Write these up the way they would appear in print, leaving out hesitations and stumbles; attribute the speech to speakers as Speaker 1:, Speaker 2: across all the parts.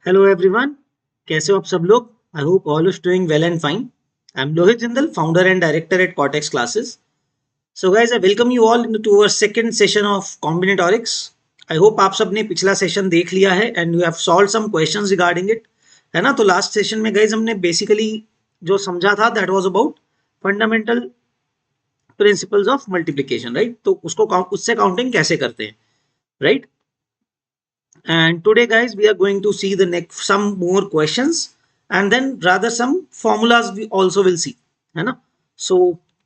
Speaker 1: Hello everyone, कैसे हो आप सब लोग? I hope all is doing well and fine. I am Lohit Jindal, founder and director at Cortex Classes. So guys, I welcome you all into our second session of combinatorics. I hope आप सब ने पिछला session देख लिया है and you have solve some questions regarding it, है ना? तो लास्ट सेशन में गाइज हमने बेसिकली जो समझा था that was about fundamental principles of multiplication, right? तो उससे काउंटिंग कैसे करते हैं, right? And today guys we are going to see the next some more questions and then rather some formulas we also will see, है ना? So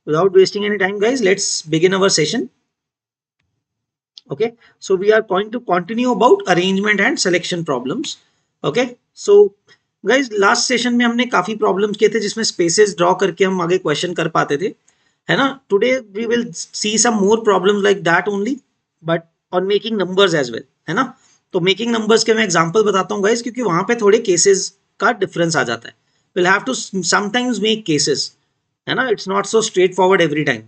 Speaker 1: without wasting any time guys, let's begin our session. Okay, so we are going to continue about arrangement and selection problems. Okay, so guys last session में हमने काफी problems किए थे जिसमें spaces draw करके हम आगे question कर पाते थे, है ना? Today we will see some more problems like that only, but on making numbers as well, है ना? तो मेकिंग नंबर्स के मैं एग्जांपल बताता हूँ गाइस, क्योंकि वहां पे थोड़े केसेस का डिफरेंस आ जाता है. Will have to sometimes make cases, है ना? It's not so straightforward every time.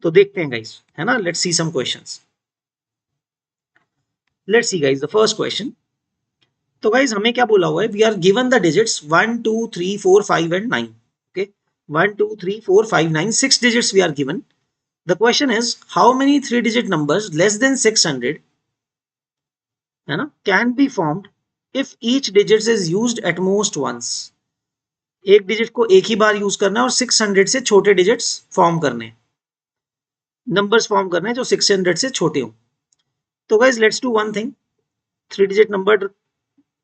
Speaker 1: तो देखते हैं गाइस, है ना? Let's see some questions. Let's see guys the first question. तो गाइस हमें क्या बोला हुआ है? We are given the digits 1 2 3 4 5 and 9. Okay, 1 2 3 4 5 9, 6 digits we are given. The question is how many 3 digit numbers less than 600, है ना, can be formed if each digit is used at most once. एक digit को एक ही बार use करना है और 600 से छोटे डिजिट्स फॉर्म करने, नंबर्स फॉर्म करने हैं जो 600 से छोटे हो. तो guys let's do one thing. 3 digit number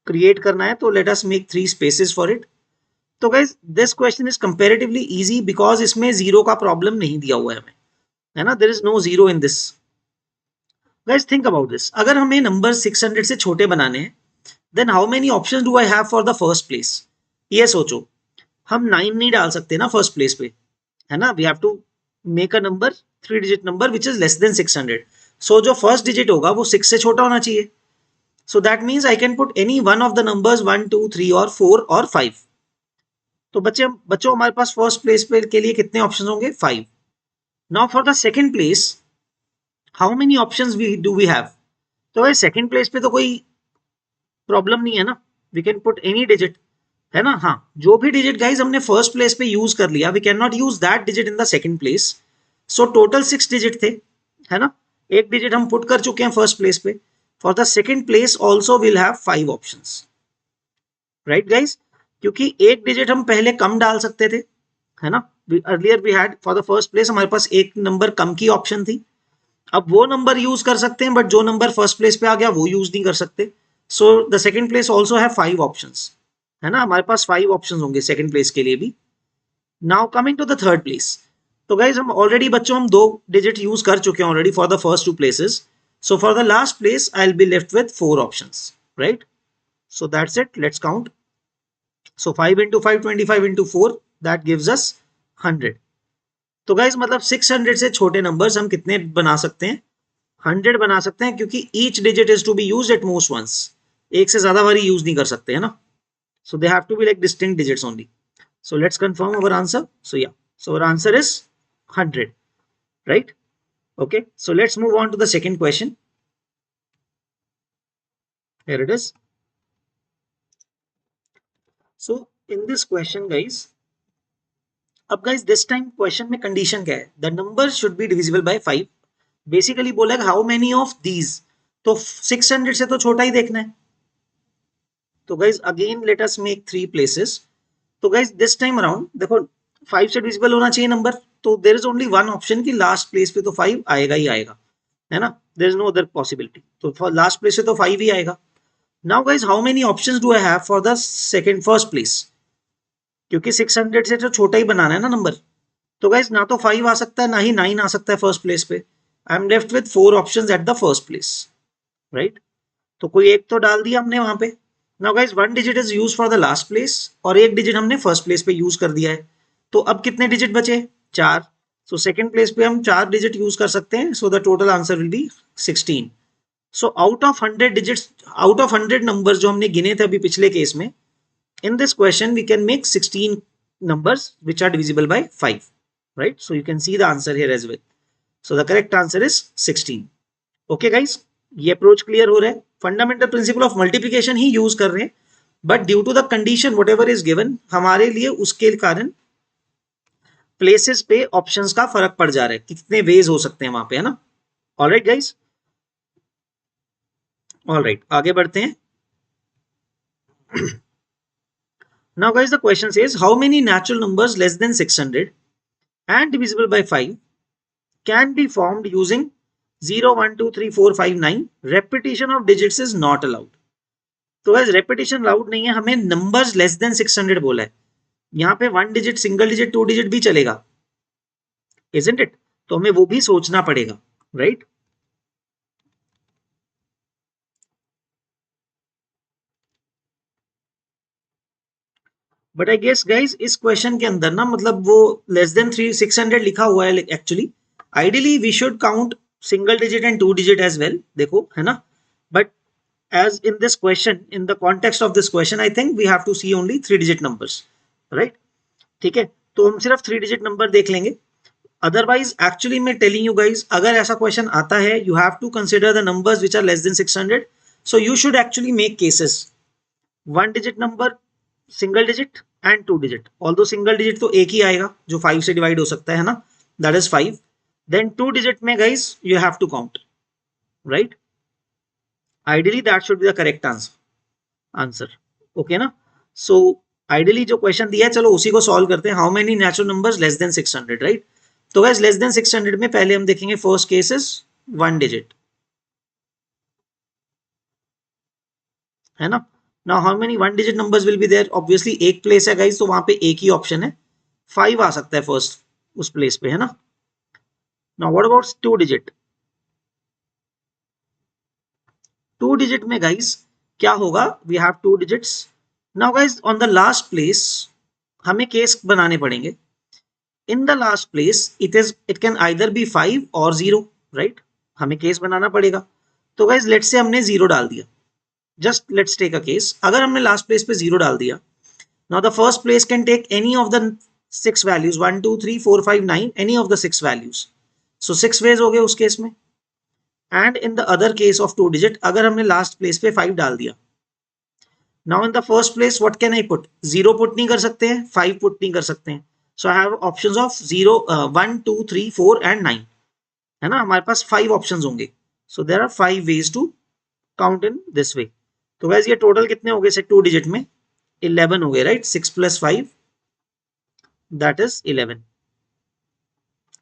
Speaker 1: create करना है तो let us make 3 spaces for it. तो guys this question is comparatively easy because इसमें जीरो का प्रॉब्लम नहीं दिया हुआ है हमें, है ना? There is no zero in this. Guys think about this. अगर हमें नंबर 600 से छोटे बनाने हैं then how many options do I have for the first place? ये सोचो, हम 9 नहीं डाल सकते ना फर्स्ट प्लेस पे, है ना? We have to make a number 3 digit number which is less than 600. So जो फर्स्ट डिजिट होगा वो 6 से छोटा होना चाहिए. सो that means I can put any one of the numbers 1 2 3 और 4 और 5. तो बच्चों हमारे पास फर्स्ट प्लेस पे के लिए कितने ऑप्शन होंगे? 5. Now for the second place how many options do we have? तो भाई सेकेंड प्लेस पे तो कोई प्रॉब्लम नहीं है ना, we can put any digit, है ना? हाँ, जो भी डिजिट गाइज हमने फर्स्ट प्लेस पे यूज कर लिया, we can not use that digit in the second place. So total 6 digit थे, है ना? एक डिजिट हम पुट कर चुके हैं फर्स्ट प्लेस पे. For the second place also will have 5 options, right guys? क्योंकि एक डिजिट हम पहले कम डाल सकते थे, है ना? Earlier we had for the first place हमारे पास एक नंबर कम की ऑप्शन थी. अब वो नंबर यूज कर सकते हैं बट जो नंबर फर्स्ट प्लेस पे आ गया वो यूज नहीं कर सकते. So the second place also have 5 options, है ना? हमारे पास 5 ऑप्शंस होंगे सेकंड प्लेस के लिए भी. Now coming to the third place. तो गाइज हम ऑलरेडी बच्चों हम 2 डिजिट यूज कर चुके हैं already for the first 2 places. So for the last place I will be left with 4 options, right? So that's it. Let's count. So 5 into 5 25 into 4 that gives अस 100. तो guys मतलब 600 से छोटे numbers हम कितने बना सकते हैं? 100 बना सकते हैं, क्योंकि each digit is to be used at most once. एक से ज्यादा बारी यूज नहीं कर सकते, है ना? So they have to be like distinct digits only. So let's confirm our answer. So yeah, so our answer is 100, right? Okay, so let's move on to the second question. Here it is. So in this question guys, अब guys this time question में condition क्या है? The number should be divisible by 5. Basically बोला है how many of these, तो 600 से तो छोटा ही देखना है. तो guys again let us make 3 places. तो गाइज दिस टाइम अराउंड देखो 5 से डिविजिबल होना चाहिए नंबर, तो there is only one option कि लास्ट प्लेस पे तो 5 आएगा ही आएगा, है ना? There is no other possibility. तो फॉर लास्ट प्लेस पे तो 5 ही आएगा. Now guys how many options do I have for the second first place? क्योंकि 600 से तो छोटा ही बनाना है ना नंबर. तो गाइज ना तो 5 आ सकता है ना ही 9 आ सकता है फर्स्ट प्लेस पे. I am left with 4 options at the first place, right? तो कोई एक तो डाल दिया हमने वहां पे. Now guys one digit is use for the last place और एक डिजिट हमने फर्स्ट प्लेस पे यूज कर दिया है. तो अब कितने डिजिट बचे? 4. सो सेकंड प्लेस पे हम 4 डिजिट यूज कर सकते हैं. So the total answer will be 16. So out of 100 digits, out of 100 numbers जो हमने गिने थे अभी पिछले केस में, in this question we can make 16 numbers which are divisible by 5, right? So you can see the answer here as well. So the correct answer is 16. Okay guys, ये approach clear हो रहा है. Fundamental principle of multiplication ही use कर रहे हैं but due to the condition whatever is given, हमारे लिए उसके कारण प्लेसेस पे ऑप्शंस का फर्क पड़ जा रहा है, कितने वेज हो सकते हैं वहां पे, है ना। ऑलराइट गाइस, ऑलराइट आगे बढ़ते हैं। Now guys, the question says how many natural numbers less than 600 and divisible by 5 can be formed using 0, 1, 2, 3, 4, 5, 9. Repetition of digits is not allowed. तो guys repetition allowed नहीं है, हमें numbers less than 600 बोला है। यहाँ पे 1 digit, single digit, 2 digit भी चलेगा, isn't it? तो हमें वो भी सोचना पड़ेगा, right? But I guess guys इस क्वेश्चन के अंदर ना, मतलब वो लेस देन 600 लिखा हुआ है actually. Ideally we should count single digit and 2 digit as well, देखो है ना। But as in this question, in the context of this question, I think we have to see only 3 digit numbers, right? ठीक है, तो हम सिर्फ 3 digit number देख लेंगे। अदरवाइज एक्चुअली मैं टेलिंग यू गाइज, अगर ऐसा क्वेश्चन आता है, you have to consider the numbers which are less than 600, so you should actually make cases 1 digit number, single digit and 2 digit. Although single digit तो एक ही आएगा जो 5 से डिवाइड हो सकता है ना, दैट इज 5। देन 2 डिजिट में guys you have to count, right? Ideally that should be the correct answer, okay ना। सो आइडियली जो क्वेश्चन दिया है, चलो उसी को सॉल्व करते हैं। How many natural numbers less than 600, right? तो गाइस लेस देन 600 में पहले हम देखेंगे फर्स्ट केस इज 1 डिजिट, है ना। Now how many 1 digit numbers will be there? Obviously एक प्लेस है गाइस, तो वहां पे एक ही ऑप्शन है, 5 आ सकता है फर्स्ट उस प्लेस पे, है ना। Now what about 2 digit? 2 digit में गाइस क्या होगा? We have 2 digits. Now guys on the last place हमें केस बनाने पड़ेंगे। In the last place it can either be 5 और 0, राइट? हमें केस बनाना पड़ेगा। तो गाइस लेट्स से हमने 0 डाल दिया, just let's take a case, अगर हमने लास्ट प्लेस पे 0 डाल दिया, now the first place can take any of the 6 values, 1, 2, 3, 4, 5, 9, any of the 6 values. So 6 ways हो गए उस केस में। And in the other case of 2 digit, अगर हमने लास्ट प्लेस पे 5 डाल दिया, now in the first place what can I put? 0 put नहीं कर सकते हैं, 5 पुट नहीं कर सकते हैं। So I have options of 0, 1, 2, 3, 4 and 9, है ना। हमारे पास 5 ऑप्शंस होंगे। So there are 5 ways to count in this way. तो वैसे ये टोटल कितने हो गए से 2 डिजिट में? 11 हो गए, राइट? 6 + 5 दैट इज 11,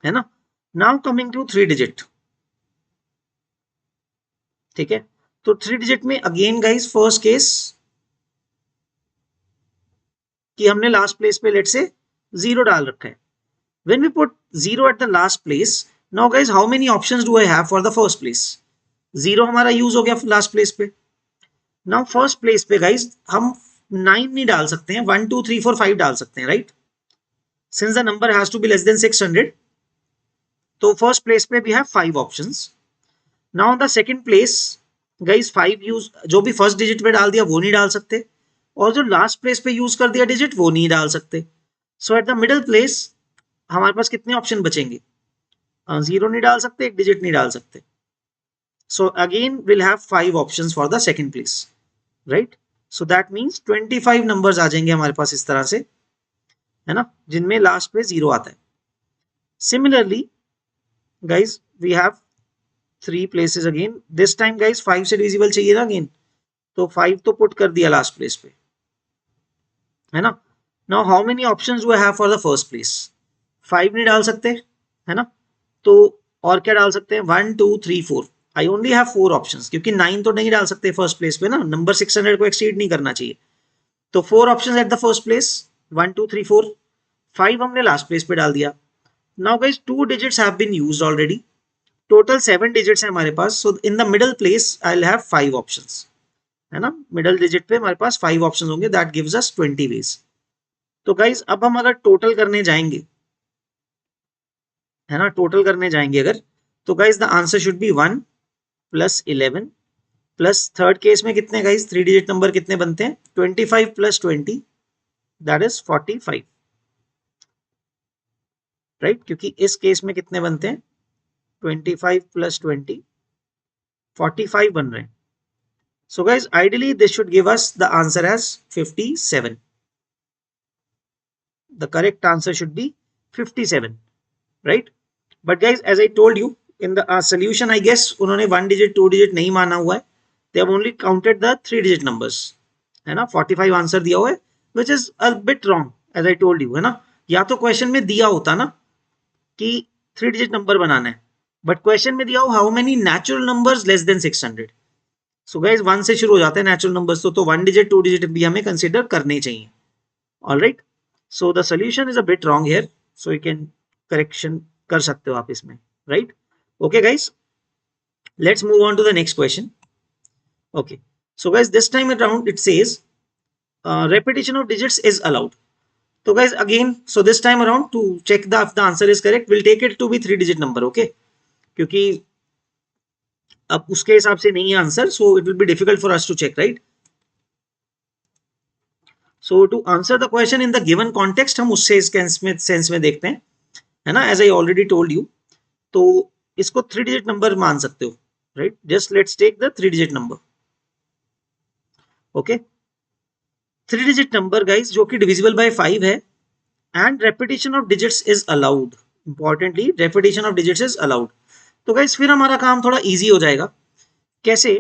Speaker 1: है ना। नाउ कमिंग टू 3 डिजिट, ठीक है। तो 3 डिजिट में अगेन गाइस फर्स्ट केस कि हमने लास्ट प्लेस पे लेट से 0 डाल रखा है। When we put 0 at the last place, now guys how many options do I have for the first place? 0 हमारा यूज हो गया लास्ट प्लेस पे। नाउ फर्स्ट प्लेस पे गाइस हम 9 नहीं डाल सकते हैं, 1, 2, 3, 4, 5 डाल सकते हैं, right? Since the number has to be less than 600, तो फर्स्ट प्लेस पे we have 5 options. Now on the second place guys 5 use, जो भी फर्स्ट डिजिट पे डाल दिया वो नहीं डाल सकते, और जो लास्ट प्लेस पे यूज कर दिया डिजिट वो नहीं डाल सकते। सो एट द मिडिल प्लेस हमारे पास कितने ऑप्शन बचेंगे? 0 नहीं डाल सकते, एक डिजिट नहीं डाल सकते। So again will have 5 options for the second place, right? So that means 25 numbers आ जाएंगे हमारे पास इस तरह से, है ना, जिनमें लास्ट पे 0 आता है। Similarly guys we have 3 places again, this time guys 5 से डिविजिबल चाहिए ना अगेन, तो 5 तो पुट कर दिया लास्ट प्लेस पे, है ना। Now how many options do I have for the first place? 5 नहीं डाल सकते, है ना। तो और क्या डाल सकते हैं? 1, 2, 3, 4। आई ओनली हैव 4 ऑप्शंस, क्योंकि 9 तो नहीं डाल सकते फर्स्ट प्लेस पे ना, नंबर 600 को एक्सीड नहीं करना चाहिए। तो 4 options at the first place, 1, 2, 3, 4। 5 हमने लास्ट प्लेस पे डाल दिया। Now guys 2 digits have been used already, total 7 digits है हमारे पास। So in the middle place I will have 5 options, है ना। मिडिल डिजिट पे हमारे पास 5 ऑप्शंस होंगे, दैट गिव्स अस 20 वेज। तो गाइस अब हम अगर टोटल करने जाएंगे, है ना, टोटल करने जाएंगे अगर, तो guys the answer should be 1 + 11 plus third case में कितने गाइस 3 डिजिट नंबर कितने बनते हैं? 25 + 20 दैट इज 45, राइट? क्योंकि इस केस में कितने बनते हैं? 25 + 20 45 बन रहे हैं, So guys, ideally this should give us the answer as 57. The correct answer should be 57, right? But guys, as I told you in the solution, I guess उन्होंने 1 digit 2 digit नहीं माना हुआ है. They have only counted the 3 digit numbers, है ना. 45 answer दिया हुआ है, which is a bit wrong, as I told you, है ना. या तो क्वेश्चन में दिया होता ना कि 3 digit नंबर बनाना है, बट क्वेश्चन में दिया हो how many natural numbers less than 600. So guys 1 से शुरू हो जाते हैं नेचुरल नंबर्स, तो 1 डिजिट 2 डिजिट भी हमें कंसिडर करने चाहिए. Alright, so the solution is a bit wrong here, so you can correction कर सकते हो आप इसमें, right. Okay guys, let's move on to the next question. Okay, so guys this time around it says repetition of digits is allowed. So guys, again, so this time around to check if the answer is correct, we'll take it to be 3 digit number. Okay, क्योंकि अब उसके हिसाब से नहीं है answer, so it will be difficult for us to check, right? So to answer the question in the given context, हम उससे इस सेंस में देखते हैं, है ना. As I already told you, तो इसको 3 digit नंबर मान सकते हो, right? Just let's take the 3 digit number. Okay, 3 digit number guys जो कि divisible by 5 है, and repetition of digits is allowed. Importantly, repetition of digits is allowed. तो guys फिर हमारा काम थोड़ा easy हो जाएगा. कैसे?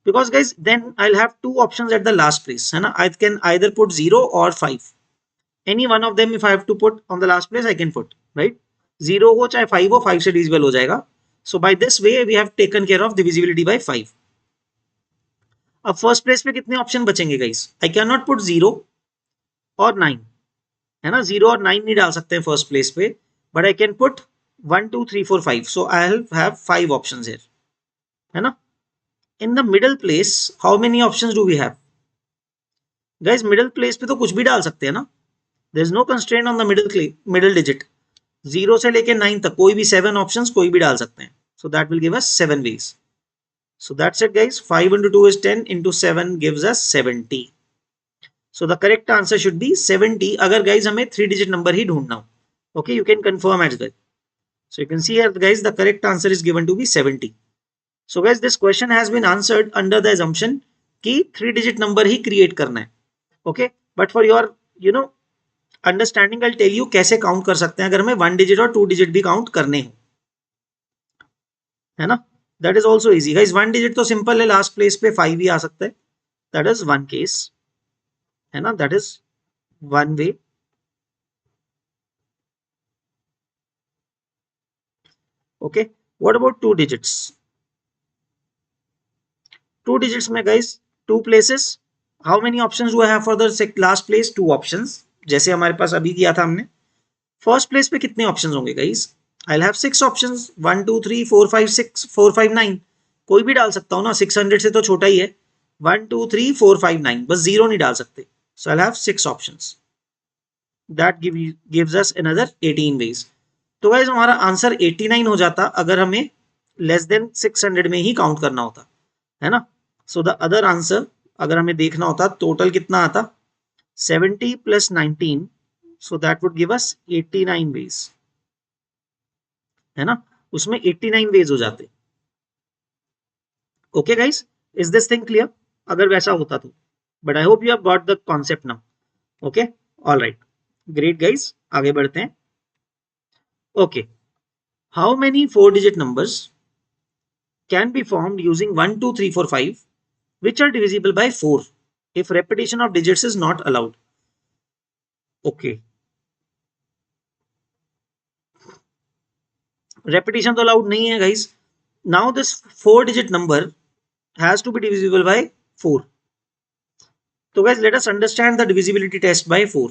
Speaker 1: Because guys then I'll have two options at the last place, है ना. I can either put 0 or 5. Any one of them if I have to put on the last place I can put, right? 0 हो चाहे 5 हो, 5 से divisible हो जाएगा. So by this way we have taken care of divisibility by 5. अब first place पे कितने option बचेंगे गाइस? I cannot put 0 और 9, है ना. 0 और 9 नहीं डाल सकते हैं फर्स्ट प्लेस पे, but I can put 1 2 3 4 5. So I have 5 options here, है ना. In the middle place how many options do we have? Guys middle place पे तो कुछ भी डाल सकते हैं ना. There is no constraint on the middle digit. 0 से लेके 9 तक कोई भी 7 ऑप्शंस कोई भी डाल सकते हैं. So that will give us 7 ways. So that's it guys. 5 into 2 is 10 into 7 gives us 70. So the correct answer should be 70 अगर guys हमें 3 digit number ही ढूंढना हो. Okay, you can confirm as well. So you can see here guys the correct answer is given to be 70. So guys this question has been answered under the assumption कि 3 digit number ही create करना है. Okay, but for your understanding I'll tell you कैसे count कर सकते हैं अगर हमें 1 digit और 2 digit भी count करने हो, है ना. That is also easy guys. 1 digit तो simple है, last place पे 5 ही आ सकता है. That is one case, है ना. That is one way. Okay, what about 2 digits? 2 digits में guys 2 places. How many options do I have for the last place? 2 options. जैसे हमारे पास अभी किया था हमने. फर्स्ट प्लेस पे कितने ऑप्शंस होंगे गाइस? I'll have 6 options. 1 2 3 4 5 6 4 5 9. कोई भी डाल सकता हूँ ना, 600 से तो छोटा ही है. 1 2 3 4 5 9, बस 0 नहीं डाल सकते. So I'll have 6 options. That gives us another 18 ways. तो गाइस हमारा आंसर 89 हो जाता अगर हमें लेस देन 600 में ही काउंट करना होता, है ना. सो द अदर आंसर अगर हमें देखना होता टोटल कितना आता, 70 plus 19, so that would give us 89 ways, है ना. उसमें 89 वेज हो जाते. Okay guys, is this thing clear? अगर वैसा होता तो, but I hope you have got the concept now. Okay, alright, great guys, आगे बढ़ते हैं. Okay, how many 4 digit numbers can be formed using 1 2 3 4 5 which are divisible by 4 if repetition of digits is not allowed? Okay, repetition तो allowed नहीं है guys. Now this 4 digit number has to be divisible by 4. So guys let us understand the divisibility test by 4.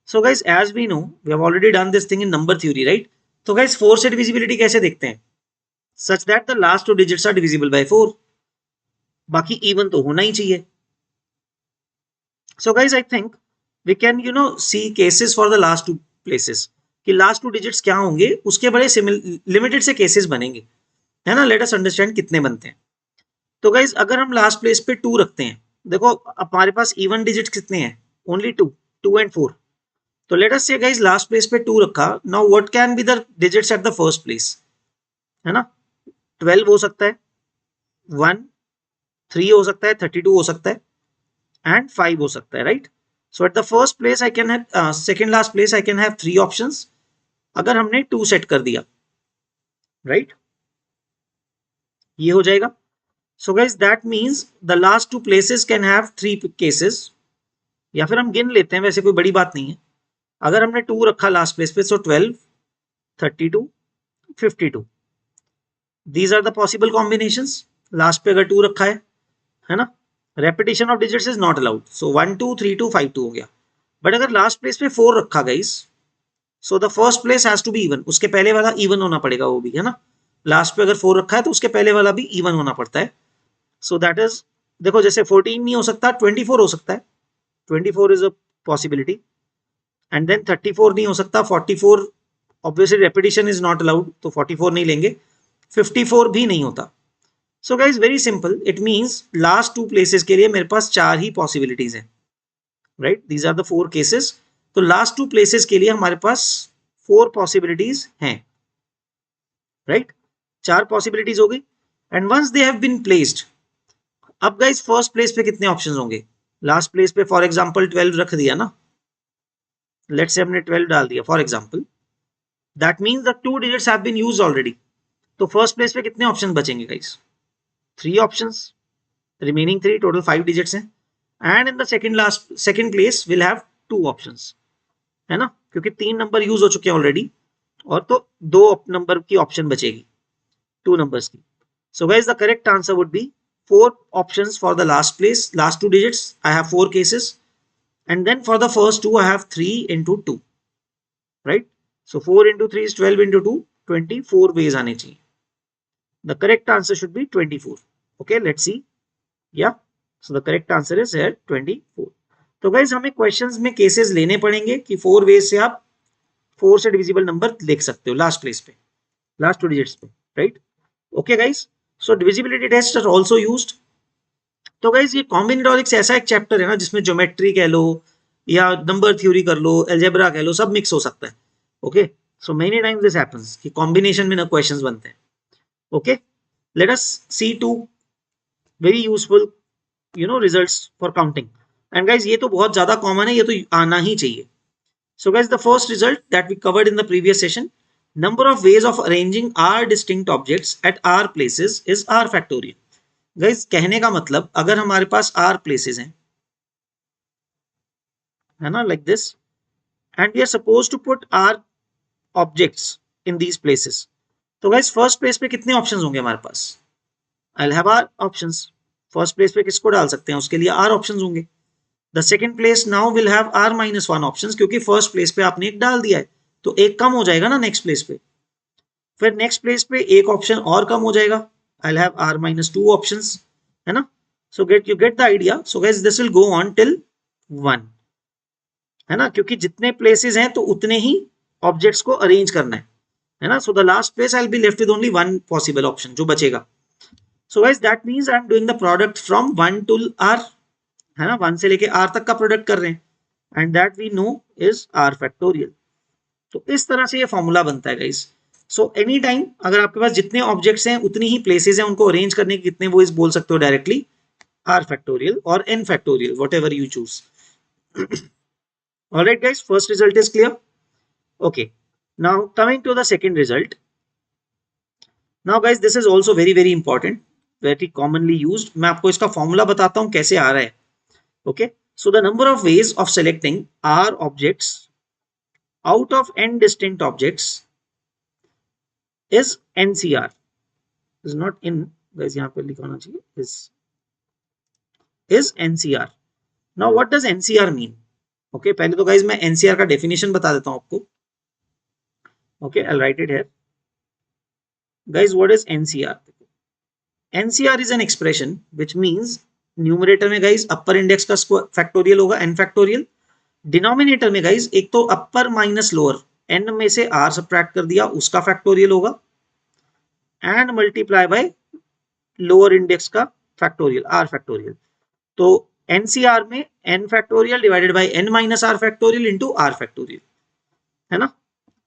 Speaker 1: So guys as we know we have already done this thing in number theory, right? So guys 4 से divisibility कैसे देखते हैं? Such that the last 2 digits are divisible by 4. बाकी even तो होना ही चाहिए. So guys I think we can see cases for the last 2 places कि last 2 digits क्या होंगे, उसके बड़े लिमिटेड से केसेस बनेंगे, है ना. लेट अस अंडरस्टैंड कितने बनते हैं. तो गाइज अगर हम लास्ट प्लेस पे 2 रखते हैं, देखो हमारे पास इवन डिजिट्स कितने हैं, ओनली 2 एंड 4. तो लेट अस से गाइज लास्ट प्लेस पे 2 रखा. Now what can be the digits at the first place, है ना. 12 हो सकता है, 1 3 हो सकता है, 32 हो सकता है एंड 5 हो सकता है, right. So at the first place I can have, second last place I can have 3 options अगर हमने 2 सेट कर दिया, राइट। ये हो जाएगा। सो guys that means the last 2 places can have 3 cases, या फिर हम गिन लेते हैं, वैसे कोई बड़ी बात नहीं है। अगर हमने 2 रखा लास्ट प्लेस पे, so 12, 32, 52, these are the possible combinations. Last पे अगर 2 रखा है ना। Repetition of digits is not allowed, so 1 2 3 2 5 2 हो गया। बट अगर लास्ट प्लेस पे 4 रखा guys, so the first place has to be even, उसके पहले वाला इवन होना पड़ेगा वो भी, है ना। लास्ट पे अगर 4 रखा है तो उसके पहले वाला भी इवन होना पड़ता है। सो दैट इज, देखो जैसे 14 नहीं हो सकता, 24 हो सकता है, 24 is a possibility. And then 34 नहीं हो सकता, 44 obviously repetition is not allowed, तो 44 नहीं लेंगे। 54 भी नहीं होता। So guys very simple, it means last 2 places के लिए मेरे पास 4 ही पॉसिबिलिटीज हैं, right. These are the 4 cases. तो लास्ट 2 प्लेसेस के लिए हमारे पास 4 पॉसिबिलिटीज हैं, राइट। 4 पॉसिबिलिटीज हो गई। And once they have been placed, अब गाइज फर्स्ट प्लेस पे कितने ऑप्शंस होंगे? लास्ट प्लेस पे फॉर एग्जांपल 12 रख दिया ना, लेट्स से हमने 12 डाल दिया for example, that means the 2 digits have been used already. तो फर्स्ट प्लेस पे कितने ऑप्शन बचेंगे guys? 3 options, remaining 3, total 5 digits हैं। And in the second place will have 2 options, है ना, क्योंकि 3 नंबर यूज हो चुके हैं ऑलरेडी, और तो 2 नंबर की ऑप्शन बचेगी, 2 नंबर्स की। सो guys the correct answer would be 4 options for the last place, last 2 digits I have 4 cases, and then for the first 2 I have 3 into 2, right? So 4 into 3 is 12 into 2, 24 ways आने चाहिए। The correct answer should be 24. Okay, let's see. Yeah, so the correct answer is here 24. तो guys हमें questions में cases लेने पड़ेंगे कि 4 ways से आप 4 से divisible number लिख सकते हो last place पे, last 2 digits पे, right? Okay guys, so divisibility tests are also used. तो गाइज ये कॉम्बिनेटोरिक्स ऐसा एक चैप्टर है ना जिसमें ज्योमेट्री कह लो या नंबर थ्योरी कर लो, अलजेब्रा कह लो, सब मिक्स हो सकता है। Okay, so many times this happens कि कॉम्बिनेशन में ना क्वेश्चंस बनते हैं। Okay, let us see to very useful results for counting. And guys ये तो बहुत ज्यादा कॉमन है, ये तो आना ही चाहिए। So guys the first result that we covered in the previous session, number of ways of arranging r distinct objects at r places is r factorial. Guys कहने का मतलब अगर हमारे पास r प्लेसेस हैं, है ना, like this, and we are suppose to put r objects in these places, तो guys first place पे कितने ऑप्शंस होंगे हमारे पास? I will have r options. First place पे किसको डाल सकते हैं? उसके लिए r ऑप्शंस होंगे। The second place now will have r minus 1 options, क्योंकि फर्स्ट प्लेस पे आपने एक डाल दिया है, तो एक कम हो जाएगा ना नेक्स्ट प्लेस पे। फिर नेक्स्ट प्लेस पे एक ऑप्शन और कम हो जाएगा, आई will have r minus 2 options, है ना। So you get the idea. So guys this will go on till 1, है ना, क्योंकि जितने प्लेसेस हैं तो उतने ही ऑब्जेक्ट्स को अरेंज करना है ना। So the last place I will be left with only 1 possible option जो बचेगा। So guys that means I am doing the product from 1 to r, है ना, 1 से लेके r तक का प्रोडक्ट कर रहे हैं, and that we know is r factorial. तो इस तरह से ये फॉर्मूला बनता है गाइस। सो एनी टाइम अगर आपके पास जितने ऑब्जेक्ट्स हैं उतनी ही प्लेसेस हैं, उनको अरेंज करने के कितने वो इस बोल सकते हो directly r factorial or n factorial, whatever you choose. All right guys, first result is clear. Okay, now coming to the second result. Now guys this is also very important, very commonly used. मैं आपको इसका formula बताता हूं कैसे आ रहा है। Okay, so the number of ways of selecting r objects out of n distinct objects is NCR. Is not in, guys यहाँ पे लिखा होना चाहिए is NCR. Now what does NCR mean? Okay, पहले तो गाइज मैं NCR का definition बता देता हूं आपको। Okay, I'll write it here. Guys, what is NCR? NCR is an expression which means numerator में गाइज अपर इंडेक्स का फैक्टोरियल होगा n फैक्टोरियल, डिनोमिनेटर में गाइज एक तो अपर माइनस लोअर n में से r सब्ट्रैक्ट कर दिया उसका फैक्टोरियल होगा, and multiply by lower index का फैक्टोरियल r फैक्टोरियल। तो NCR में n factorial divided by n minus r factorial into r factorial, है ना।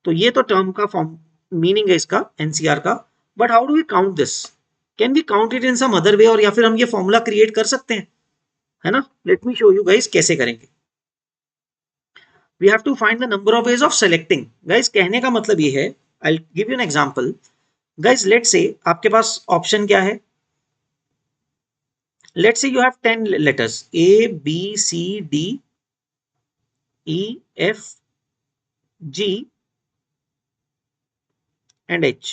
Speaker 1: तो ये तो टर्म का फॉर्म मीनिंग है इसका NCR का। But how do we count this? Can we count it in some other way, और या फिर हम ये फॉर्मूला क्रिएट कर सकते हैं, है ना? Let me show you guys कैसे करेंगे. We have to find the number of ways of selecting. Guys कहने का मतलब ये है, I will give you an example. Guys let's say आपके पास ऑप्शन क्या है. Let's say you have 10 letters A B C D E F G and H.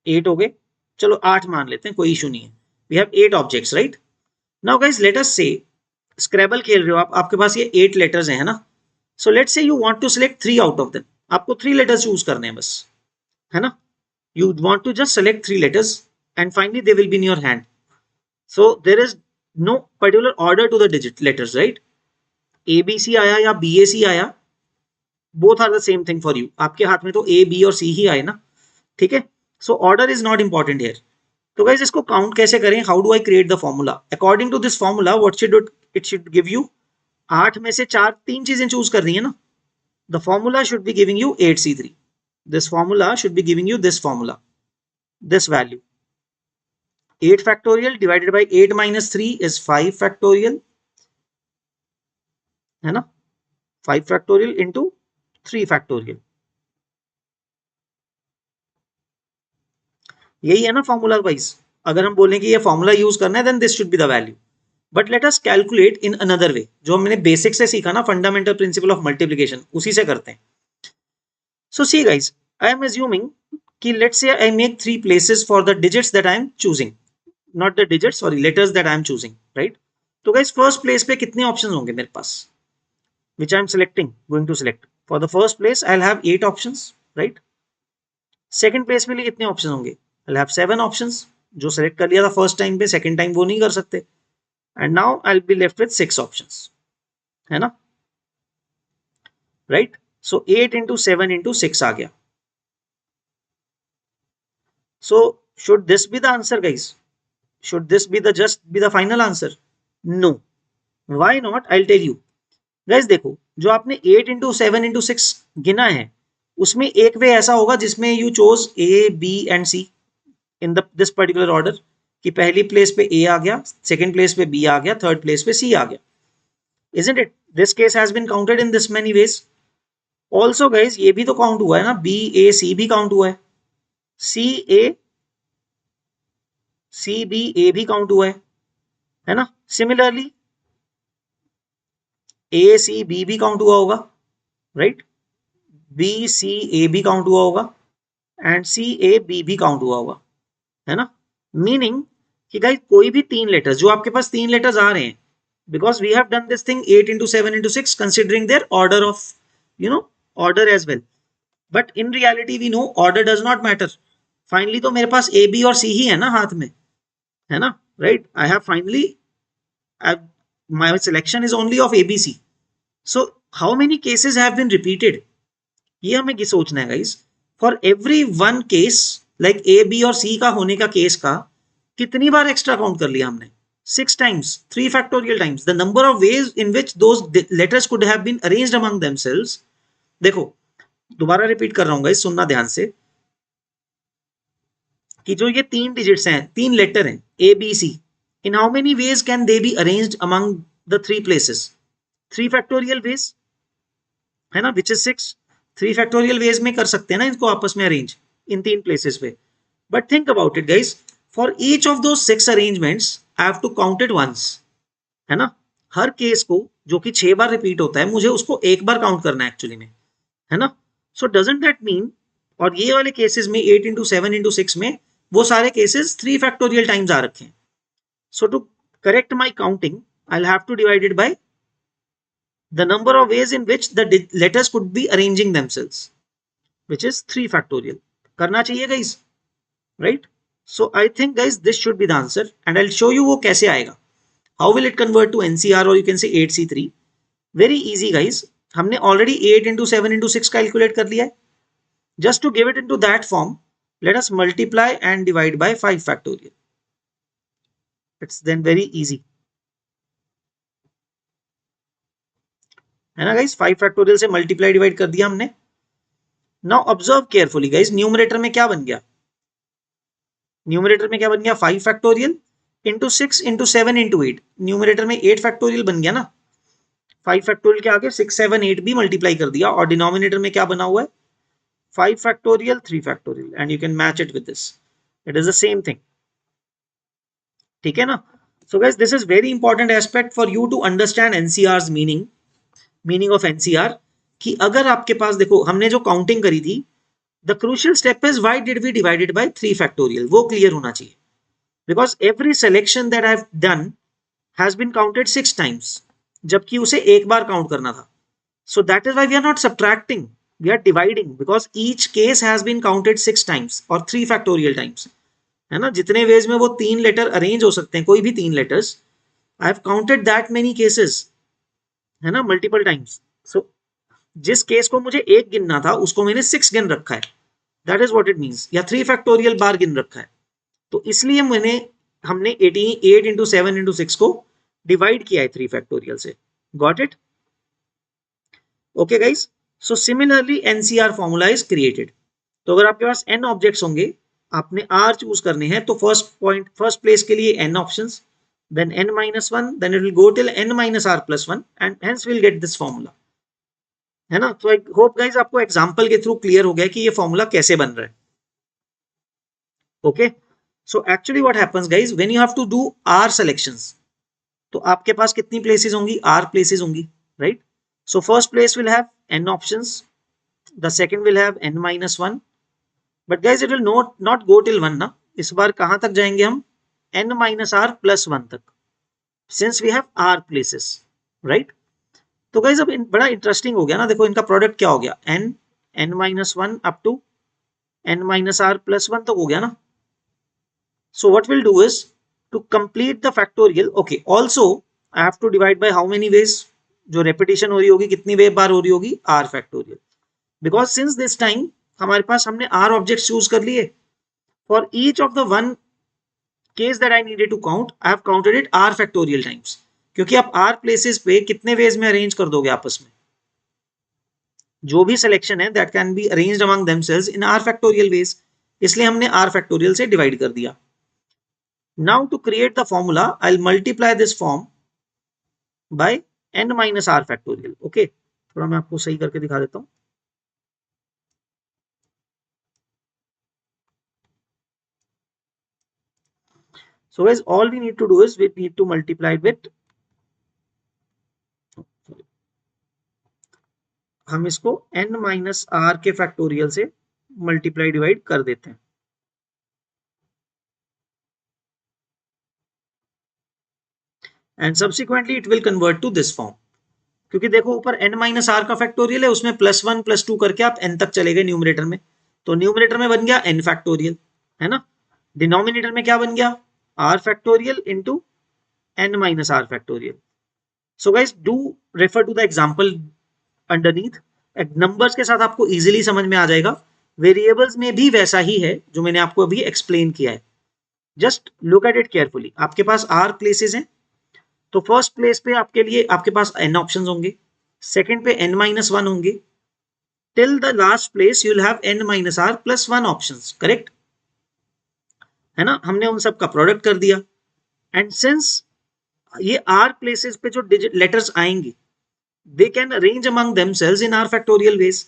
Speaker 1: 8 हो गए. चलो 8 मान लेते हैं, कोई इशू नहीं है. We have 8 objects, right? Now guys let us say Scrabble खेल रहे हो आप, आपके पास ये 8 लेटर्स हैं, है ना? So let's say you want to select 3 out of them. आपको 3 लेटर्स चूज करने हैं बस, है ना? You want to just select 3 letters and finally they will be in your hand. So there is no particular order to the digit letters, right? ABC आया या BAC आया, both are the same thing for you. आपके हाथ में तो A, B और C ही आए ना, ठीक है? So order is not important here. तो guys इसको count कैसे करें? How do I create the formula? According to this formula, what should it should give you? 8 में से 3 चीजें चूज करनी है ना. The formula should be giving you 8C3. This formula should be giving you this formula, this value. 8 factorial divided by 8 minus 3 is 5 factorial, है ना? 5 factorial into 3 factorial. यही है ना फॉर्मूला वाइज. अगर हम बोलें कि ये फॉर्मूला यूज करना है, then this should be the value. But let us calculate in another way. जो हमने बेसिक से सीखा ना, फंडामेंटल प्रिंसिपल ऑफ मल्टीप्लिकेशन, उसी से करते हैं. So see guys, I am assuming कि let's say I make 3 places for the digits that I am choosing. Not the digits, sorry, letters that I am choosing, right? तो guys first place पे कितने option होंगे मेरे पास, which I am going to select. For the first place, I'll have 8 options, right? Second place पे लिए कितने options होंगे? I'll have 7 options. जो select कर लिया था first time पे, second time वो नहीं कर सकते. And now I'll be left with 6 options, है ना? Right? So 8 into 7 into 6 आ गया. So should this be the answer, guys? Should this be the final answer? No. Why not? I'll tell you. Guys देखो, जो आपने 8 into 7 into 6 गिना है, उसमें एक वे ऐसा होगा जिसमें you chose A, B and C in this particular order, कि पहली प्लेस पे A आ गया, सेकंड प्लेस पे B आ गया, थर्ड प्लेस पे C आ गया. Isn't it? This case has been counted in this many ways. Also guys, ये भी तो काउंट हुआ है ना, B, A, C भी काउंट हुआ है, C, A, C, B, A भी काउंट हुआ है ना? सिमिलरली A, C, B भी काउंट हुआ होगा, राइट? B, C, A भी काउंट हुआ होगा एंड C, A, B भी काउंट हुआ होगा, है ना? मीनिंग कि गाइस कोई भी 3 लेटर्स, जो आपके पास 3 लेटर्स आ रहे हैं, because we have done this thing 8 into 7 into 6 considering their order of, you know, order as well. But in reality we know order does not matter. Finally तो मेरे पास A, B और C ही है ना हाथ में, है ना? Right? I have finally my selection is only of A, B, C. So how many cases have been repeated? ये हमें क्या सोचना है guys. For every one case, like A, B और C का होने का केस का कितनी बार एक्स्ट्रा काउंट कर लिया हमने? 6 times, 3 factorial times. The number of ways in which those letters could have been arranged among themselves. देखो दोबारा रिपीट कर रहा हूँ गाइस, सुनना ध्यान से, कि जो ये 3 डिजिट्स हैं, 3 लेटर हैं A, B, C, in how many ways can they be arranged among the 3 places? 3 factorial ways, है ना, which is 6. 3 factorial ways में कर सकते हैं ना इनको आपस में अरेंज इन 3 प्लेसेस पे. But think about it guys, for each of those 6 arrangements I have to count it once, है ना? हर केस को जो कि 6 बार रिपीट होता है, मुझे उसको एक बार काउंट करना है एक्चुअली में, है ना? सो डजंट दैट मीन, और ये वाले केसेस में 8 into 7 into 6 में वो सारे केसेस 3 factorial टाइम्स आ रखे हैं. So to correct my counting I will have to divide it by the number of ways in which the letters could be arranging themselves, which is 3 factorial. करना चाहिए guys, right? So I think guys this should be the answer and I'll show you वो कैसे आएगा. How will it convert to NCR or you can say 8C3? Very easy guys. हमने already 8 into 7 into 6 calculate कर लिया है. Just to give it into that form, let us multiply and divide by 5 factorial. It's then very easy, है ना guys? 5 factorial से multiply divide कर दिया हमने. Now observe carefully guys, numerator में क्या बन गया, न्यूमरेटर में क्या बन गया, 5 factorial into 6 into 7 into 8, numerator में 8 फैक्टोरियल बन गया ना, 5 फैक्टोरियल के आगे 6 7 8 भी मल्टीप्लाई कर दिया, और डिनोमिनेटर में क्या बना हुआ है, 5 factorial 3 factorial, and you can match it with this, it is the same thing, ठीक है ना। So guys this is very important aspect for you to understand NCR meaning, meaning of NCR, कि अगर आपके पास देखो हमने जो काउंटिंग करी थी, the crucial step is why did we divided by 3 factorial, वो क्लियर होना चाहिए, because every selection that I have done has been counted 6 times, जबकि उसे एक बार काउंट करना था, so that is why we are not subtracting, we are dividing, because each case has been counted 6 times or 3 factorial times, है ना, जितने veg में वो 3 लेटर अरेंज हो सकते हैं, कोई भी 3 letters, I have counted that many cases, है ना, मल्टीपल टाइम्स, सो जिस केस को मुझे एक गिनना था उसको मैंने 6 गिन रखा है, that is what it means, या 3 फैक्टोरियल बार गिन रखा है, तो इसलिए हमने 8 इंटू 7 इंटू 6 को डिवाइड किया है 3 फैक्टोरियल से, got it, okay guys. So similarly NCR formula is created, तो अगर आपके पास n ऑब्जेक्ट्स होंगे, आपने r चूज करने हैं, तो फर्स्ट प्लेस के लिए n options, then n minus 1, then it will go till n minus r plus 1, and hence we'll get this formula, है ना। तो आई होप गाइस आपको एग्जांपल के थ्रू क्लियर हो गया कि ये फॉर्मूला कैसे बन रहा है, okay. So actually what happens guys, when you have to do r selections, तो आपके पास कितनी प्लेसेस होंगी, r प्लेसेस होंगी, right. So first place will have n options, the second will have n minus 1, but guys it will not go till 1 ना, इस बार कहां तक जाएंगे हम, n minus r plus 1 तक, since we have r places, right। तो guys अब बड़ा इंटरेस्टिंग हो गया ना, देखो इनका प्रोडक्ट क्या हो गया, n minus 1 up to n minus r plus 1 तक हो गया ना। so what we'll do is to complete the factorial, okay, also I have to divide by how many ways, जो रेपिटेशन हो रही होगी कितनी बार हो रही होगी, r factorial, because since this time हमारे पास हमने r ऑब्जेक्ट चूज कर लिए, for each of the one case that I needed to count, I have counted it r factorial times, क्योंकि आप r प्लेसेस पे कितने वेज में अरेंज कर दोगे आपस में, जो भी सिलेक्शन है that can be arranged among themselves in r factorial ways, इसलिए हमने r फैक्टोरियल से डिवाइड कर दिया। Now to create the formula I will multiply this form by n minus r factorial, okay, थोड़ा मैं आपको सही करके दिखा देता हूं। So guys, all we need to do is we need to multiply it with, हम इसको n minus r के फैक्टोरियल से मल्टीप्लाई डिवाइड कर देते हैं, and subsequently it will convert to this form, क्योंकि देखो ऊपर n माइनस आर का फैक्टोरियल है, उसमें +1 +2 करके आप n तक चले गए न्यूमरेटर में, तो न्यूमरेटर में बन गया n फैक्टोरियल, है ना, डिनोमिनेटर में क्या बन गया, r factorial into n minus r factorial. So guys do refer to the example underneath, numbers के साथ आपको इजीली समझ में आ जाएगा, वेरिएबल्स में भी वैसा ही है जो मैंने आपको अभी एक्सप्लेन किया है, just look at it carefully. आपके पास r प्लेसेस हैं, तो फर्स्ट प्लेस पे आपके लिए आपके पास n ऑप्शंस होंगे, सेकंड पे n माइनस 1 होंगे, till the last place you will have n minus r plus 1 options, correct, है ना, हमने उन सब का प्रोडक्ट कर दिया, एंड सिंस ये r प्लेसेस पे जो डिजिट लेटर्स आएंगे they can arrange among themselves in r factorial veg,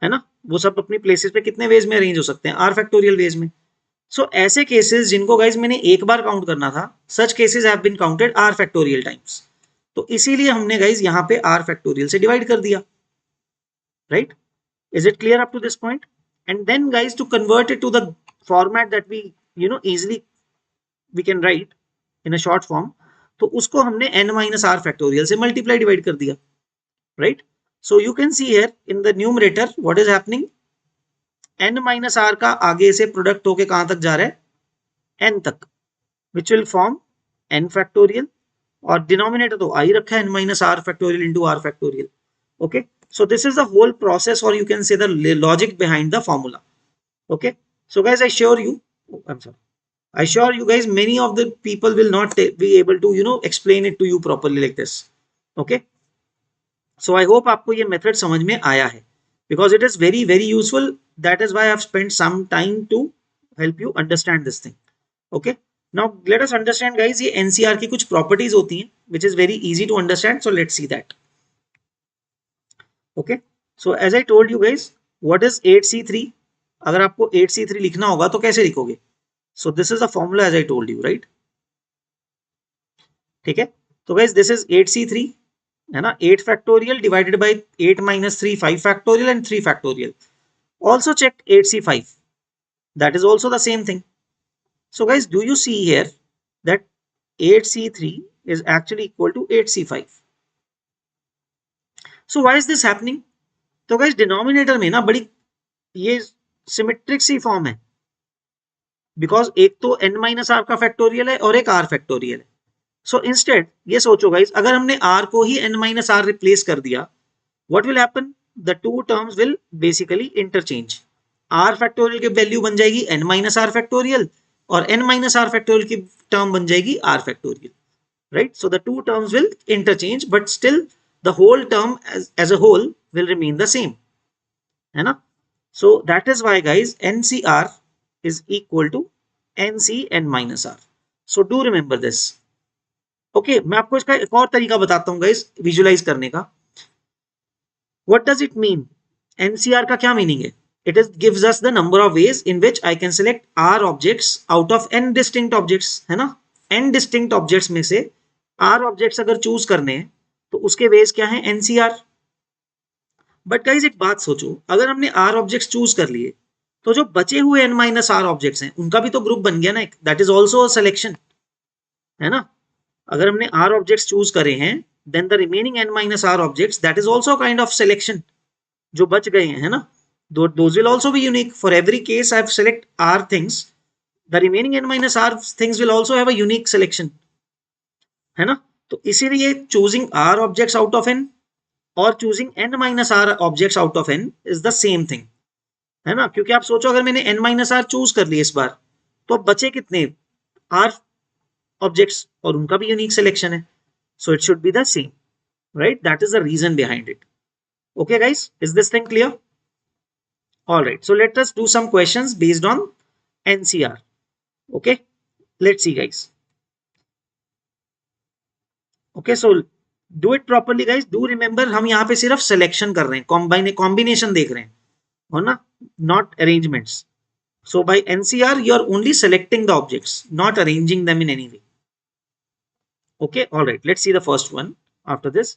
Speaker 1: है ना, वो सब अपनी प्लेसेस पे कितने वेज में अरेंज हो सकते हैं, r फैक्टोरियल वेज में। सो ऐसे केसेस जिनको गाइज मैंने एक बार काउंट करना था, such cases have been counted r factorial times, तो इसीलिए हमने गाइज यहाँ पे r फैक्टोरियल से डिवाइड कर दिया, right, is it clear up to this point, and then guys to convert it to the format that we easily we can write in a short form, तो उसको हमने n minus r factorial से multiply divide कर दिया, right. So you can see here in the numerator what is happening, n minus r का आगे से product होके कहां तक जा रहा है, n तक, which will form n factorial, और डिनोमिनेटर तो आई रखा है n minus r factorial into r factorial, okay. So this is the whole process, और you can say the logic behind the formula, okay. So guys I sure you, I assure you guys many of the people will not be able to explain it to you properly like this, okay। So I hope आपको ये method समझ में आया है, because it is very very useful. That is why I have spent some time to help you understand this thing. Okay, now let us understand guys, ये NCR की कुछ properties होती हैं which is very easy to understand, so let's see that. Okay, so as I told you guys, what is 8C3? अगर आपको 8C3 लिखना होगा तो कैसे लिखोगे? So this is the formula as I told you, right? ठीक है, तो guys this is 8C3 है ना, 8 factorial divided by 8 minus 3 5 factorial and 3 factorial. Also check 8C5, that is also the same thing. So guys, do you see here that 8C3 is actually equal to 8C5? So why is this happening? तो guys denominator में ना बड़ी ये symmetric सी form है, because एक तो n minus r का factorial है और एक r फैक्टोरियल है. सो इंस्टेड ये सोचो गाइस, अगर हमने r को ही n माइनस आर रिप्लेस कर दिया, what will happen? The two terms will basically interchange. r factorial की वैल्यू बन जाएगी n माइनस आर फैक्टोरियल और n माइनस आर फैक्टोरियल की टर्म बन जाएगी r factorial, right? So the two terms will interchange but still the whole term as a whole will remain the same, है ना? So that is why guys NCR is equal to NCN minus R. So do remember this. Okay, मैं आपको इसका एक और तरीका बताता हूँ guys विजुलाइज करने का. What does it mean? NCR का क्या मीनिंग है? It is gives us the number of ways in which I can select R objects out of n distinct objects, है ना? n distinct objects में से R objects अगर choose करने हैं तो उसके वेज क्या है? NCR. बट गाइज एक बात सोचो, अगर हमने आर ऑब्जेक्ट्स चूज कर लिए तो जो बचे हुए n माइनस आर ऑब्जेक्ट्स हैं उनका भी तो ग्रुप बन गया ना एक, that is also a selection, है ना? अगर हमने आर ऑब्जेक्ट्स चूज करे हैं then the remaining n minus r objects that is also kind of selection. जो बच गए हैं, है ना, those will also be unique. For every case I have select r things, the remaining n minus r things will also have a unique selection, है ना? तो इसीलिए choosing r objects out of n और choosing n minus r objects out of n is the same thing, है ना? क्योंकि आप सोचो अगर मैंने n माइनस आर चूज कर लिया इस बार तो अब बचे कितने? आर ऑब्जेक्ट्स और उनका भी यूनिक सिलेक्शन है, so it should be the same, right? That is the reason behind it. Okay guys, is this thing clear? Alright, so let us do some questions based on NCR. Okay, let's see guys. Okay, so do it properly guys. Do remember हम यहाँ पे सिर्फ selection कर रहे हैं, combination देख रहे हैं, हो ना, not arrangements. So by NCR you are only selecting the objects, not arranging them in any way. Okay, all right, let's see the first one after this.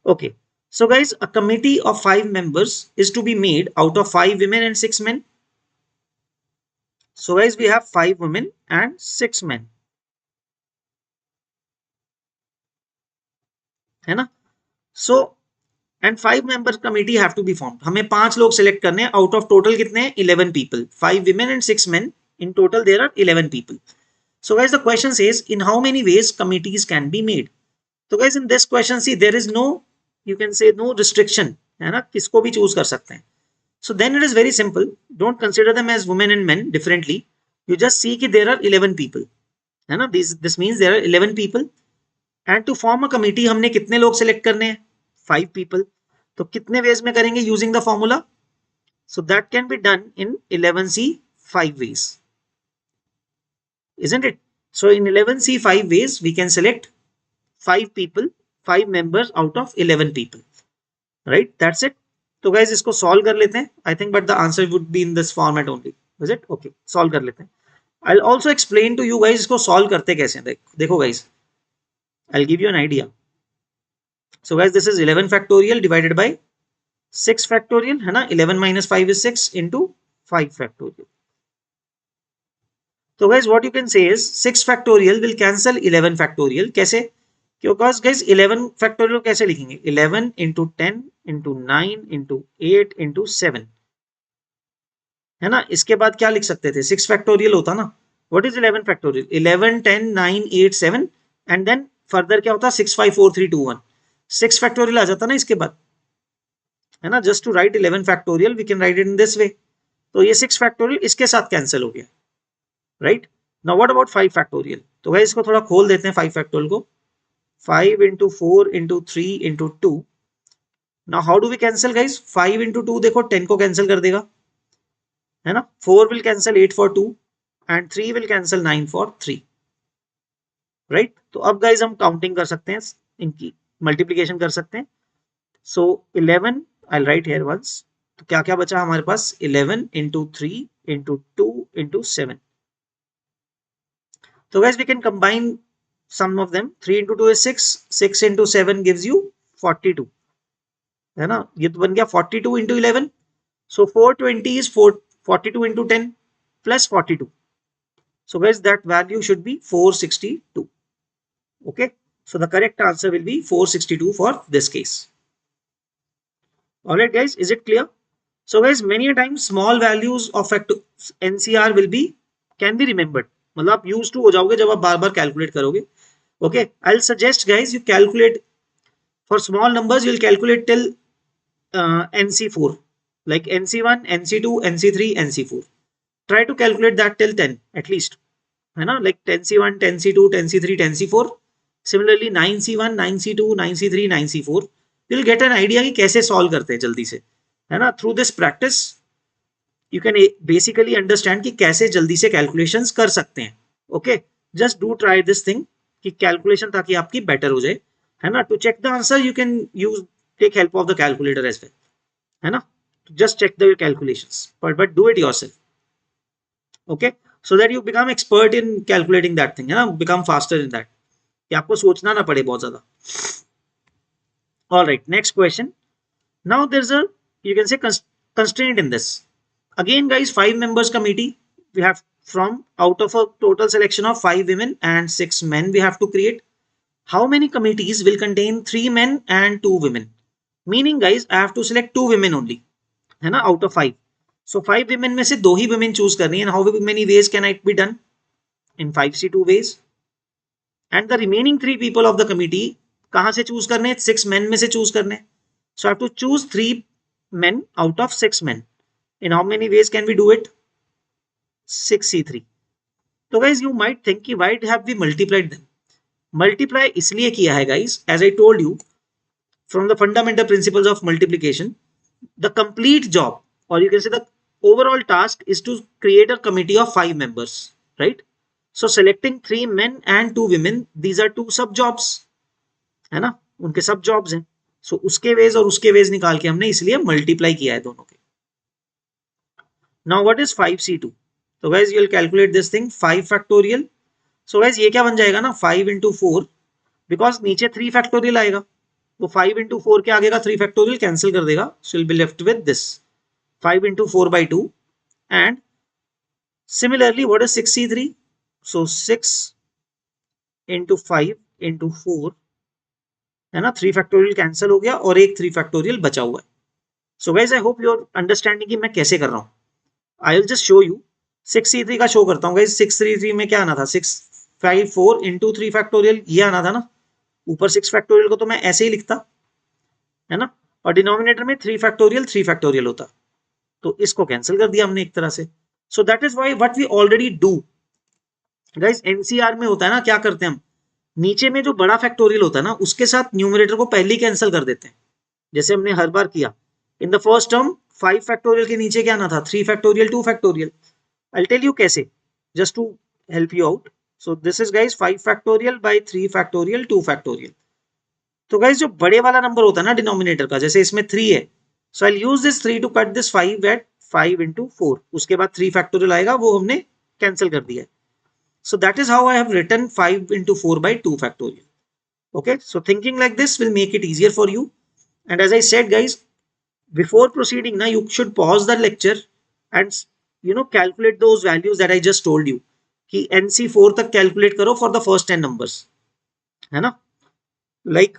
Speaker 1: Okay, so guys, a committee of 5 members is to be made out of 5 women and 6 men. So guys, we have 5 women and 6 men, है ना? So and 5 member committee have to be formed. हमें 5 लोग select करने हैं out of total कितने हैं? 11 people. 5 women and 6 men. In total there are 11 people. So guys, the question says in how many ways committees can be made? So guys, in this question see there is no, you can say no restriction, है ना, किसको भी choose कर सकते हैं. So then it is very simple. Don't consider them as women and men differently. You just see कि there are 11 people, है ना? This means there are 11 people. And to form a committee हमने कितने लोग select करने हैं? 5 people. तो कितने ways में करेंगे using the formula? So that can be done in 11C 5 ways, isn't it? So in 11C 5 ways we can select 5 people, 5 members out of 11 people, right? That's it. तो guys इसको solve कर लेते हैं. I think but the answer would be in this format only, is it? Okay, solve कर लेते हैं. I'll also explain to you guys इसको solve करते कैसे हैं. देखो guys, I'll give you an idea. So guys, this is 11 factorial divided by 6 factorial, है ना? 11 minus 5 is 6 into 5 factorial. So guys, what you can say is 6 factorial will cancel 11 factorial. कैसे? Because guys 11 factorial कैसे लिखेंगे? 11 into 10 into 9 into 8 into 7, है ना? इसके बाद क्या लिख सकते थे? 6 factorial होता ना. What is 11 factorial? 11, 10, 9, 8, 7 and then further क्या होता? 6, 5, 4, 3, 2, 1. 6 factorial आ जाता ना इसके बाद, है ना? Just to write 11 factorial we can write it in this way. तो ये 6 factorial इसके साथ कैंसिल हो गया, right? Now what about 5 factorial? तो भाई इसको थोड़ा खोल देते हैं 5 फैक्टोरियल को. 5 into 4 into 3 into 2 now how do we cancel guys? 5 into 2 देखो 10 को कैंसिल कर देगा, है ना. 4 will cancel 8 for 2 and 3 will cancel 9 for 3, right. तो अब गाइस हम काउंटिंग कर सकते हैं, इनकी मल्टीप्लीकेशन कर सकते हैं. सो 11 आई राइट हियर वंस. तो क्या क्या बचा हमारे पास? 11 into 3 into 2 into 7. So guys, we can combine some of them. 3 into 2 is 6. 6 into 7 gives you 42. है ना. ये तो बन गया 42 into 11. So 420 is 42 into 10 plus 42. So guys, that value should be 462. Okay. So the correct answer will be 462 for this case. Alright guys, is it clear? So guys, many a times small values of NCR will be can be remembered. मतलब आप used to हो जाओगे जब आप बार बार calculate करोगे. Okay, I'll suggest guys you calculate for small numbers. You'll calculate till NC4, like NC1, NC2, NC3, NC4. Try to calculate that till 10 at least, है ना, like 10C1, 10C2, 10C3, 10C4. Similarly 9C1, 9C2, 9C3, 9C4. You'll get an idea कि कैसे solve करते हैं जल्दी से, है ना. Through this practice you can basically understand कि कैसे जल्दी से calculations कर सकते हैं. Okay, just do try this thing कि calculation ताकि आपकी better हो जाए, है ना. To check the answer you can take help of the calculator as well, है ना. Just check the calculations, but do it yourself. Okay, so that you become expert in calculating that thing, है ना. Become faster in that, कि आपको सोचना ना पड़े बहुत ज्यादा. All right, next question. Now there's a, you can say, constraint in this. Again guys, 5 members committee we have, from out of a total selection of 5 women and 6 men we have to create. How many committees will contain 3 men and 2 women? Meaning guys, I have to select 2 women only, है ना, out of 5. So 5 women में से 2 ही women choose करनी है. And how many ways can it be done? In 5C2 ways. And the remaining 3 people of the committee कहाँ से choose करने? 6 men में से choose करने. So I have to choose 3 men out of 6 men. In how many ways can we do it? 6C3. So guys, you might think कि why have we multiplied them? Multiply इसलिए किया है guys, as I told you, from the fundamental principles of multiplication, the complete job, or you can say the overall task, is to create a committee of 5 members, right? So selecting 3 men and 2 women, these are 2 sub jobs, है ना, उनके सब jobs हैं. So उसके ways और उसके ways निकाल के हमने इसलिए multiply किया है दोनों के. Now what is 5C2? So guys, you'll calculate this thing, 5 factorial. So guys, ये क्या बन जाएगा ना, 5 into 4, because नीचे 3 factorial आएगा, तो 5 into 4 के आगे का 3 factorial cancel कर देगा. So you'll be left with this 5 into 4 by 2. And similarly, what is 6C3? So 6 into 5 into 4, है ना, 3 factorial cancel हो गया और एक 3 factorial बचा हुआ है. So guys, I hope you're understanding कि मैं कैसे कर रहा हूँ. I'll just show you. 6C3 का शो करता हूँ गाइस. 633 में क्या आना था? 654 into 3 फैक्टोरियल, ये आना था ना. ऊपर 6 फैक्टोरियल को तो मैं ऐसे ही लिखता, है ना, और डिनोमिनेटर में 3 फैक्टोरियल होता. तो इसको कैंसिल कर दिया हमने एक तरह से. So that is why what we already do guys, NCR में होता है ना, क्या करते हैं हम, नीचे में जो बड़ा फैक्टोरियल होता है ना, उसके साथ न्यूमरेटर को पहले ही कैंसिल कर देते हैं, जैसे हमने हर बार किया. इन द फर्स्ट टर्म 5 फैक्टोरियल के नीचे क्या आना था? 3 factorial 2 factorial. I'll tell you कैसे, just to help you out. So this is guys 5 factorial by 3 factorial 2 factorial. तो guys जो बड़े वाला नंबर होता है ना डिनोमिनेटर का, जैसे इसमें 3 है, so I'll use this 3 to cut this 5 at 5 into 4. उसके बाद 3 factorial आएगा, वो हमने कैंसिल कर दिया है. So that is how I have written 5 into 4 by 2 factorial. Okay, so thinking like this will make it easier for you. And as I said guys, before proceeding now, you should pause the lecture and calculate those values that I just told you कि NC4 तक calculate करो for the first 10 numbers, है ना. Like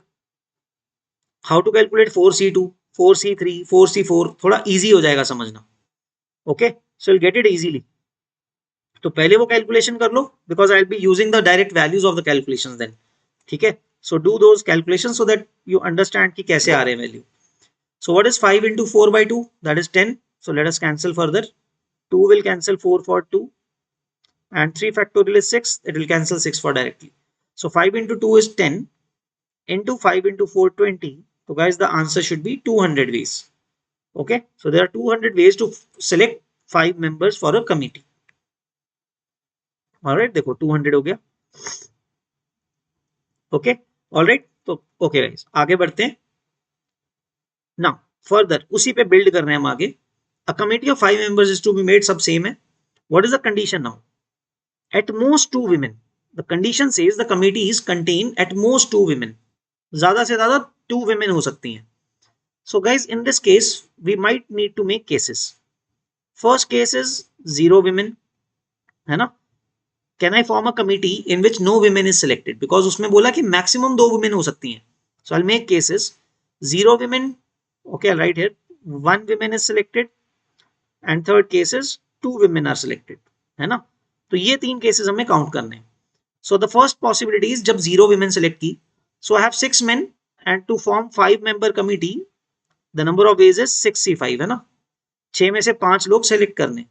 Speaker 1: how to calculate 4C2, 4C3, 4C4, थोड़ा easy हो जाएगा समझना. Okay, so you'll get it easily. तो पहले वो calculation कर लो, because I'll be using the direct values of the calculations then. ठीक है, so do those calculations so that you understand कि कैसे आ रहे हैं value. So what is 5 into 4 by 2? That is 10. So let us cancel further. 2 will cancel 4 for 2, and 3 factorial is 6. It will cancel 6 for directly. So 5 into 2 is 10 into 5 into 4 20. तो guys the answer should be 200 ways. Okay, so there are 200 ways to select 5 members for a committee. Alright, देखो 200 हो गया. Okay, alright, तो okay guys, आगे बढ़ते हैं. Now further उसी पे build कर रहे हैं हम आगे. A committee of 5 members is to be made, सब same है. What is the condition now? At most 2 women. The condition says the committee is contain at most 2 women. ज्यादा से ज्यादा 2 women हो सकती हैं. So guys, in this case we might need to make cases. First case is 0 women, है ना. Can I form a committee in which no women is selected? Because उसमें बोला कि maximum 2 women हो सकती हैं. So I'll make cases. 0 women, okay, I'll write here 1 woman is selected, and third case is 2 women are selected, है ना. तो ये 3 cases हमें count करने हैं. So the first possibility is जब 0 women select की, so I have 6 men, and to form 5 member committee the number of ways is 65, है ना. 6 में से 5 लोग select करने.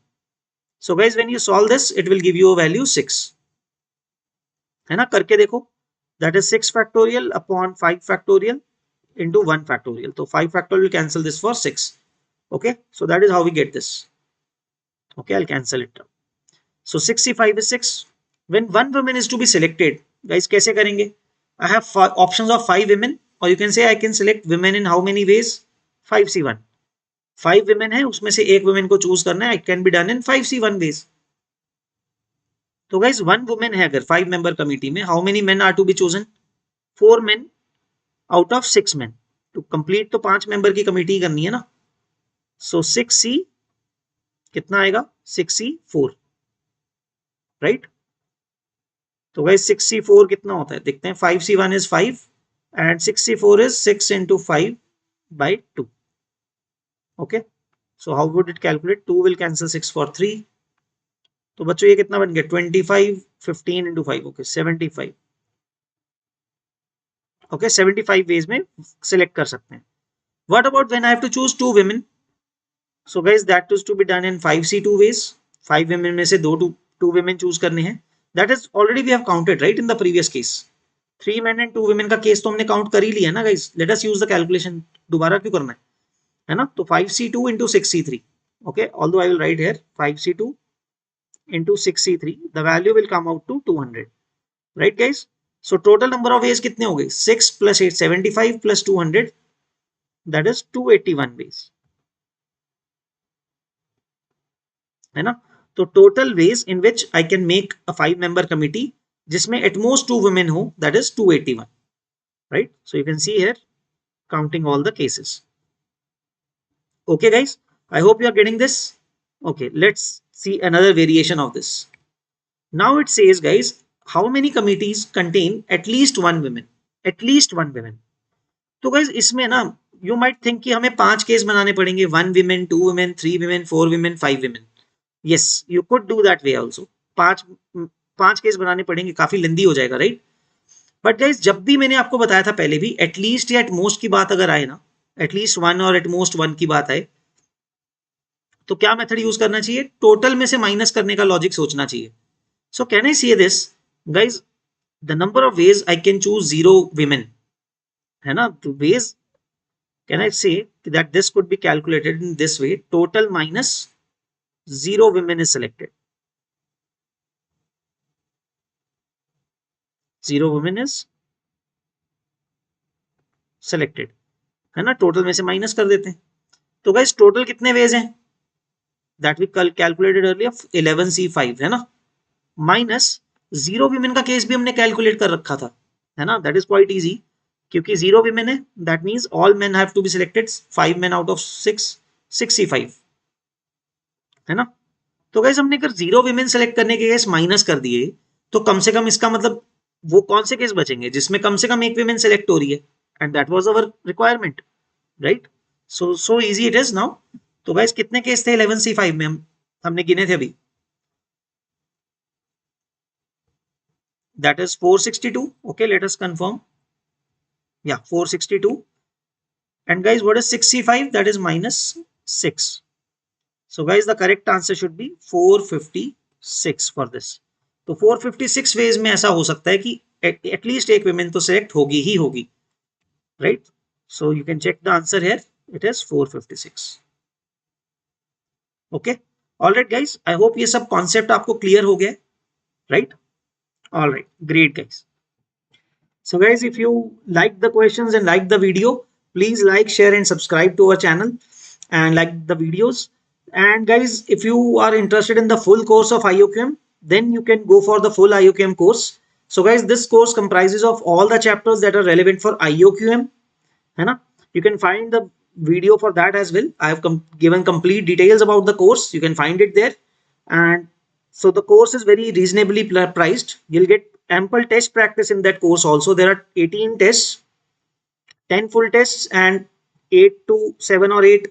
Speaker 1: So guys, when you solve this, it will give you a value 6, है ना. करके देखो, that is 6 factorial upon 5 factorial into 1 factorial. So 5 factorial will cancel this for 6. Okay, so that is how we get this. Okay, I'll cancel it. So 65 is 6. When one woman is to be selected, guys, कैसे करेंगे? I have options of 5 women, or you can say I can select women in how many ways? 5C1. 5 women है, उसमें से एक women को choose करना है. It can be done in 5C1 ways. तो guys, 1 woman है अगर 5 member committee में, how many men are to be chosen? 4 men out of 6 men. To complete तो 5 member की committee करनी है ना. So 6C कितना आएगा? 6C4, right? तो guys 6C4 कितना होता है देखते हैं. 5C1 is 5 and 6C4 is 6 into 5 by 2. Okay, so how would it calculate? 2 will cancel 6 for 3. तो बच्चों ये कितना बन गया? 25 15 into 5. Okay, 75. Okay, 75 ways में select कर सकते हैं. What about when I have to choose 2 women? So guys, that is to be done in 5C2 ways. 5 women में से 2 women choose करने हैं. That is already we have counted, right, in the previous case. 3 men and 2 women का case तो हमने count कर ही लिया ना guys. Let us use the calculation. दोबारा क्यों करना है ना. तो 5C2 into 6C3. Okay, although I will write here 5C2 into 6C3, the value will come out to 200, right guys. So total number of ways कितने हो गए? 6 plus 8 75 plus 200, that is 281 ways, है ना. तो total ways in which I can make a 5 member committee जिसमें at most 2 women हो, that is 281, right. So you can see here counting all the cases. Okay guys, I hope you are getting this. Okay, let's see another variation of this. Now it says guys, how many committees contain at least 1 woman? At least 1 woman. तो guys इसमें ना you might think कि हमें 5 case बनाने पड़ेंगे. 1 women, 2 women, 3 women, 4 women, 5 women. Yes, you could do that way also. 5 case बनाने पड़ेंगे, काफी लेंदी हो जाएगा, राइट. बट गाइस जब भी मैंने आपको बताया था पहले भी, एटलीस्ट या एटमोस्ट की बात अगर आए ना, एटलीस्ट 1 और एटमोस्ट 1 की बात आए, तो क्या मेथड यूज करना चाहिए? टोटल में से माइनस करने का लॉजिक सोचना चाहिए. So can I see this guys, the number of ways I can choose 0 women, है ना. तो veg can I say that this could be calculated in this way, total minus 0 women is selected. 0 women is selected, है ना. Total में से minus कर देते हैं. तो गाइस टोटल कितने वेज हैं? That we calculated earlier 11C5, है ना. माइनस 0 women का केस भी हमने कैलकुलेट कर रखा था, है ना. दैट इज क्वाइट इजी, क्योंकि 0 women है, that means all men have to be selected. 5 men out of 6, 6C5, है ना. तो गाइस हमने अगर 0 women सेलेक्ट करने के केस माइनस कर दिए, तो कम से कम इसका मतलब वो कौन से केस बचेंगे जिसमें कम से कम एक women सेलेक्ट हो रही है, and that was our requirement, right. So easy it is now. तो गाइस कितने केस थे 11C5 में? हमने गिने थे अभी. That is 462. Okay, let us confirm. Yeah, 462. And guys, what is 6C5? That is minus 6. So guys, the correct answer should be 456 for this. तो 456 ways में ऐसा हो सकता है कि एटलीस्ट एक women तो select होगी ही होगी, right? So you can check the answer here. It is 456. Okay. All right, guys. I hope ये सब concept आपको clear हो गया, right? All right. Great, guys. So guys, if you like the questions and like the video, please like, share and subscribe to our channel and like the videos. And guys, if you are interested in the full course of IOQM, then you can go for the full IOQM course. So guys, this course comprises of all the chapters that are relevant for IOQM. है ना? You can find the video for that as well. I have given complete details about the course. You can find it there. And so the course is very reasonably priced. You'll get ample test practice in that course also. There are 18 tests, 10 full tests and 8 to 7 or 8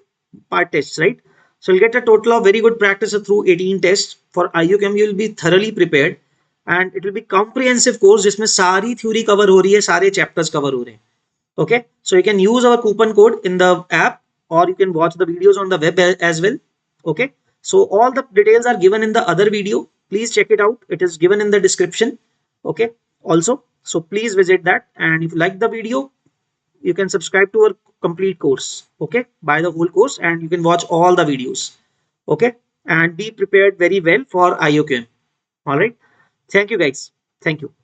Speaker 1: part tests, right? So you'll get a total of very good practice through 18 tests. For IUCAM, you'll be thoroughly prepared and it will be comprehensive course जिसमें सारी theory cover हो रही है, सारे chapters cover हो रहे हैं. Okay, so you can use our coupon code in the app or you can watch the videos on the web as well. Okay, so all the details are given in the other video. Please check it out. It is given in the description. Okay, also, so please visit that. And if you like the video, you can subscribe to our complete course. Okay, buy the whole course and you can watch all the videos. Okay, and be prepared very well for IOQM. All right. Thank you, guys. Thank you.